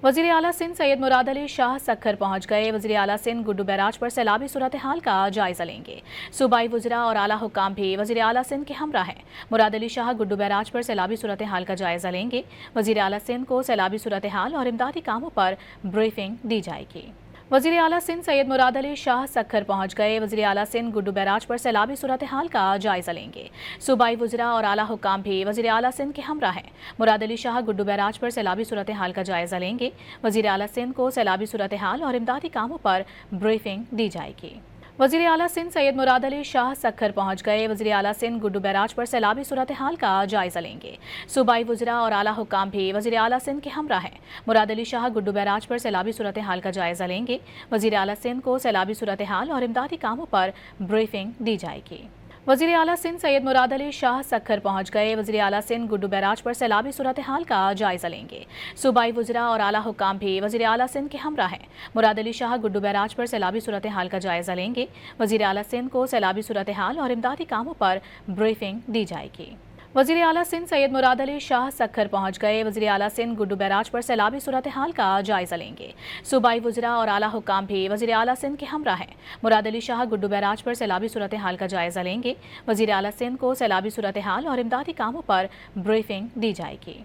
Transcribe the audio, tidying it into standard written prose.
वज़ीर आला सिंध सैयद मुराद अली शाह सक्खर पहुंच गए। वज़ीर आला सिंध गुड्डू बैराज पर सैलाबी सूरत हाल का जायजा लेंगे। सूबाई वज़रा और आला हुक्काम भी वज़ीर आला सिंध के हमरा हैं। मुराद अली शाह गुड्डू बैराज पर सैलाबी सूरत हाल का जायजा लेंगे। वज़ीर आला सिंध को सैलाबी सूरत हाल और इमदादी कामों पर ब्रीफिंग दी जाएगी। वज़ीर आला सिंध सैयद मुराद अली शाह सक्खर पहुंच गए। वज़ीर आला सिंध गुड्डू बैराज पर सैलाबी सूरत हाल का जायजा लेंगे। सूबाई वज़रा और आला हुक्काम भी वज़ीर आला सिंध के हमरा हैं। मुराद अली शाह गुड्डू बैराज पर सैलाबी सूरत हाल का जायजा लेंगे। वज़ीर आला सिंध को सैलाबी सूरत हाल और इमदादी कामों पर ब्रीफिंग दी जाएगी। वज़ीर आला सिंध सैयद मुराद अली शाह सक्खर पहुंच गए। वज़ीर आला सिंध गुड्डू बैराज पर सैलाबी सूरत हाल का जायजा लेंगे। सूबाई वज़रा और आला हुक्काम भी वज़ीर आला सिंध के हमरा हैं। मुराद अली शाह गुड्डू बैराज पर सैलाबी सूरत हाल का जायजा लेंगे। वज़ीर आला सिंध को सैलाबी सूरत हाल और इमदादी कामों पर ब्रीफिंग दी जाएगी। वज़ीर आला सिंध सैयद मुराद अली शाह सक्खर पहुंच गए। वज़ीर आला सिंध गुड्डू बैराज पर सैलाबी सूरत हाल का जायजा लेंगे। सूबाई वज़रा और आला हुक्काम भी वज़ीर आला सिंध के हमरा हैं। मुराद अली शाह गुड्डू बैराज पर सैलाबी सूरत हाल का जायजा लेंगे। वज़ीर आला सिंध को सैलाबी सूरत हाल और इमदादी कामों पर ब्रीफिंग दी जाएगी। वज़ीर आला सिंध सैयद मुराद अली शाह सक्खर पहुंच गए। वज़ीर आला सिंध गुड्डू बैराज पर सैलाबी सूरत हाल का जायजा लेंगे। सूबाई वज़रा और आला हुक्काम भी वज़ीर आला सिंध के हमरा हैं। मुराद अली शाह गुड्डू बैराज पर सैलाबी सूरत हाल का जायजा लेंगे। वज़ीर आला सिंध को सैलाबी सूरत हाल और इमदादी कामों पर ब्रीफिंग दी जाएगी।